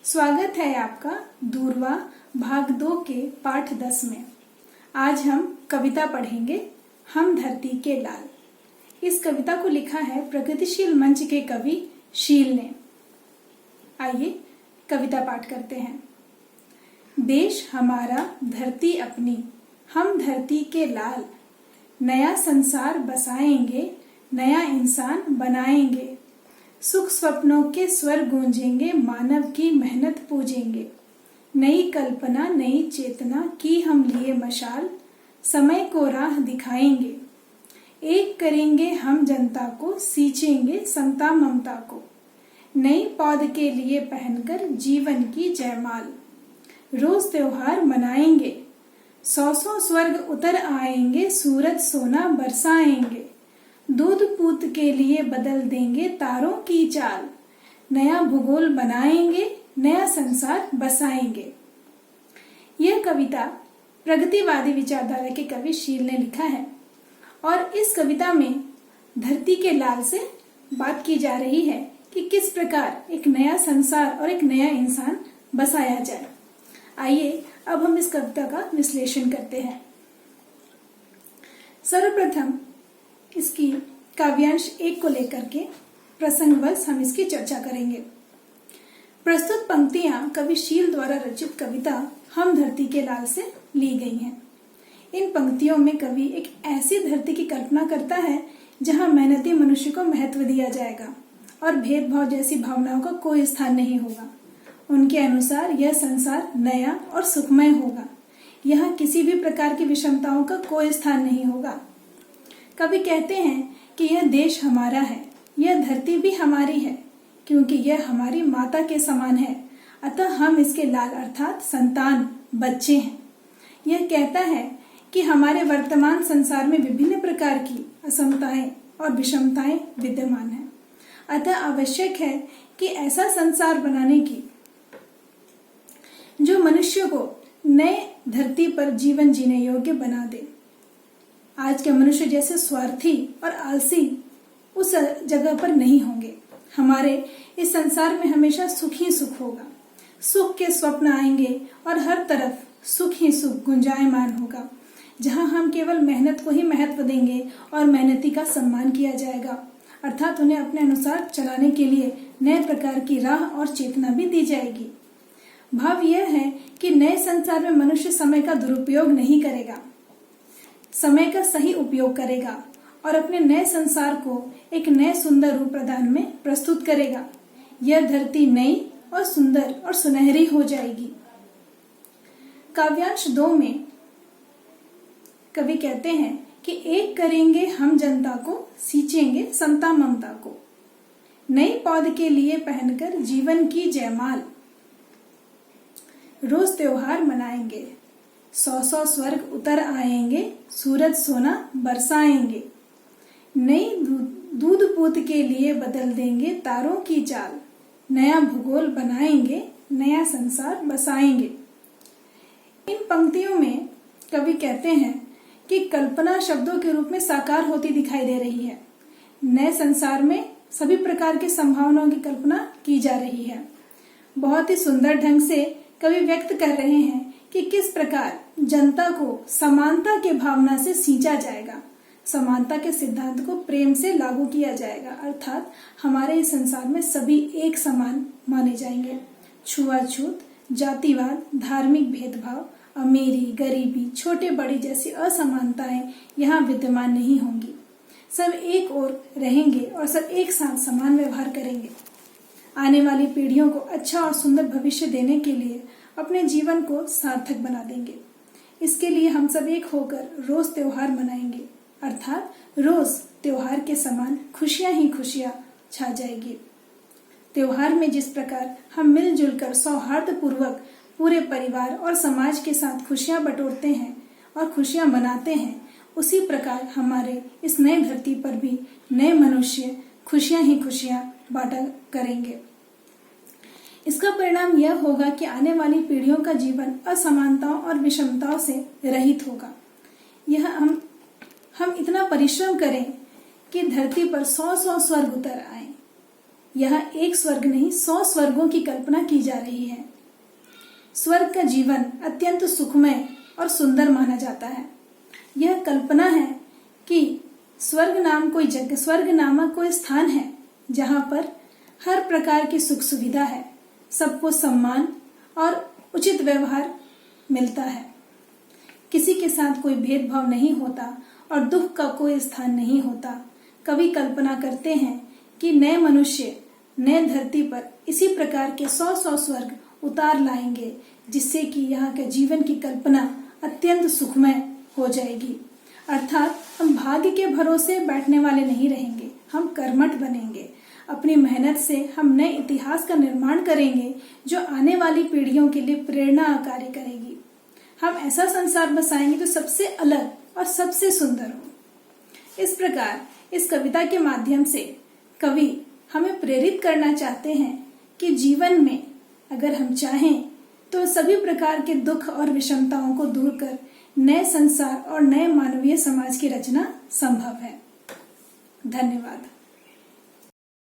स्वागत है आपका दूरवा भाग 2 के पाठ 10 में। आज हम कविता पढ़ेंगे हम धरती के लाल। इस कविता को लिखा है प्रगतिशील मंच के कवि शील ने। आइए कविता पाठ करते हैं। देश हमारा धरती अपनी, हम धरती के लाल, नया संसार बसाएंगे, नया इंसान बनाएंगे, सुख स्वप्नों के स्वर गूंजेंगे, मानव की मेहनत पूजेंगे, नई कल्पना नई चेतना की हम लिए मशाल, समय को राह दिखाएंगे, एक करेंगे हम जनता को, सींचेंगे समता ममता को, नई पौध के लिए पहनकर जीवन की जयमाल, रोज त्योहार मनाएंगे, सौ स्वर्ग उतर आएंगे, सूरज सोना बरसाएंगे, दूध पूत के लिए बदल देंगे तारों की चाल, नया भूगोल बनाएंगे, नया संसार बसाएंगे। यह कविता प्रगतिवादी विचारधारा के कवि शील ने लिखा है और इस कविता में धरती के लाल से बात की जा रही है कि किस प्रकार एक नया संसार और एक नया इंसान बसाया जाए। आइए अब हम इस कविता का विश्लेषण करते हैं। सर्वप्रथम इसकी काव्यांश 1 को लेकर के प्रसंगवश हम इसकी चर्चा करेंगे। प्रस्तुत पंक्तियां कवि शील द्वारा रचित कविता हम धरती के लाल से ली गई हैं। इन पंक्तियों में कवि एक ऐसी धरती की कल्पना करता है जहां मेहनती मनुष्य को महत्व दिया जाएगा और भेदभाव जैसी भावनाओं का कोई स्थान नहीं होगा। उनके अनुसार यह संसार नया और सुखमय होगा। यहाँ किसी भी प्रकार की विषमताओं का कोई स्थान नहीं होगा। कवि कहते हैं कि यह देश हमारा है, यह धरती भी हमारी है, क्योंकि यह हमारी माता के समान है, अतः हम इसके लाल अर्थात संतान, बच्चे हैं। यह कहता है कि हमारे वर्तमान संसार में विभिन्न प्रकार की असमताएं और विषमताएं विद्यमान हैं, अतः आवश्यक है कि ऐसा संसार बनाने की जो मनुष्य को नए धरती पर जीवन जीने योग्य बना दे। आज के मनुष्य जैसे स्वार्थी और आलसी उस जगह पर नहीं होंगे। हमारे इस संसार में हमेशा सुख ही सुख होगा, सुख के स्वप्न आएंगे और हर तरफ सुख ही सुख गुंजायमान होगा, जहां हम केवल मेहनत को ही महत्व देंगे और मेहनती का सम्मान किया जाएगा, अर्थात उन्हें अपने अनुसार चलाने के लिए नए प्रकार की राह और चेतना भी दी जाएगी। भाव यह है कि नए संसार में मनुष्य समय का दुरुपयोग नहीं करेगा, समय का सही उपयोग करेगा और अपने नए संसार को एक नए सुंदर रूप प्रदान में प्रस्तुत करेगा। यह धरती नई और सुंदर और सुनहरी हो जाएगी। काव्यांश 2 में कवि कहते हैं कि एक करेंगे हम जनता को, सींचेंगे समता ममता को, नई पौध के लिए पहनकर जीवन की जयमाल, रोज त्योहार मनाएंगे, सौ स्वर्ग उतर आएंगे, सूरज सोना बरसाएंगे, नई दूध पूत के लिए बदल देंगे तारों की चाल, नया भूगोल बनाएंगे, नया संसार बसाएंगे। इन पंक्तियों में कवि कहते हैं कि कल्पना शब्दों के रूप में साकार होती दिखाई दे रही है। नए संसार में सभी प्रकार की संभावनाओं की कल्पना की जा रही है। बहुत ही सुंदर ढंग से कवि व्यक्त कर रहे हैं कि किस प्रकार जनता को समानता के भावना से सींचा जाएगा, समानता के सिद्धांत को प्रेम से लागू किया जाएगा, अर्थात हमारे इस संसार में सभी एक समान माने जाएंगे। छुआछूत, जातिवाद, धार्मिक भेदभाव, अमीरी गरीबी, छोटे बड़ी जैसी असमानताएं यहाँ विद्यमान नहीं होंगी। सब एक ओर रहेंगे और सब एक साथ समान व्यवहार करेंगे। आने वाली पीढ़ियों को अच्छा और सुंदर भविष्य देने के लिए अपने जीवन को सार्थक बना देंगे। इसके लिए हम सब एक होकर रोज त्योहार मनाएंगे, अर्थात रोज त्योहार के समान खुशियां ही खुशियां छा जाएगी। त्योहार में जिस प्रकार हम मिलजुल कर सौहार्द पूर्वक पूरे परिवार और समाज के साथ खुशियां बटोरते हैं और खुशियां मनाते हैं, उसी प्रकार हमारे इस नए धरती पर भी नए मनुष्य खुशियां ही खुशियां बांटा करेंगे। इसका परिणाम यह होगा कि आने वाली पीढ़ियों का जीवन असमानताओं और विषमताओं से रहित होगा। यह हम इतना परिश्रम करें कि धरती पर 100 स्वर्ग उतर आए, यह एक स्वर्ग नहीं 100 स्वर्गों की कल्पना की जा रही है। स्वर्ग का जीवन अत्यंत सुखमय और सुंदर माना जाता है। यह कल्पना है कि स्वर्ग नामक कोई स्थान है जहाँ पर हर प्रकार की सुख सुविधा है, सबको सम्मान और उचित व्यवहार मिलता है, किसी के साथ कोई भेदभाव नहीं होता और दुख का कोई स्थान नहीं होता। कवि कल्पना करते हैं कि नए मनुष्य नए धरती पर इसी प्रकार के 100 स्वर्ग उतार लाएंगे, जिससे कि यहाँ के जीवन की कल्पना अत्यंत सुखमय हो जाएगी। अर्थात हम भाग्य के भरोसे बैठने वाले नहीं रहेंगे, हम कर्मठ बनेंगे। अपनी मेहनत से हम नए इतिहास का निर्माण करेंगे जो आने वाली पीढ़ियों के लिए प्रेरणा कार्य करेगी। हम ऐसा संसार बसाएंगे जो सबसे अलग और सबसे सुंदर हो। इस प्रकार इस कविता के माध्यम से कवि हमें प्रेरित करना चाहते हैं कि जीवन में अगर हम चाहें तो सभी प्रकार के दुख और विषमताओं को दूर कर नए संसार और नए मानवीय समाज की रचना संभव है। धन्यवाद।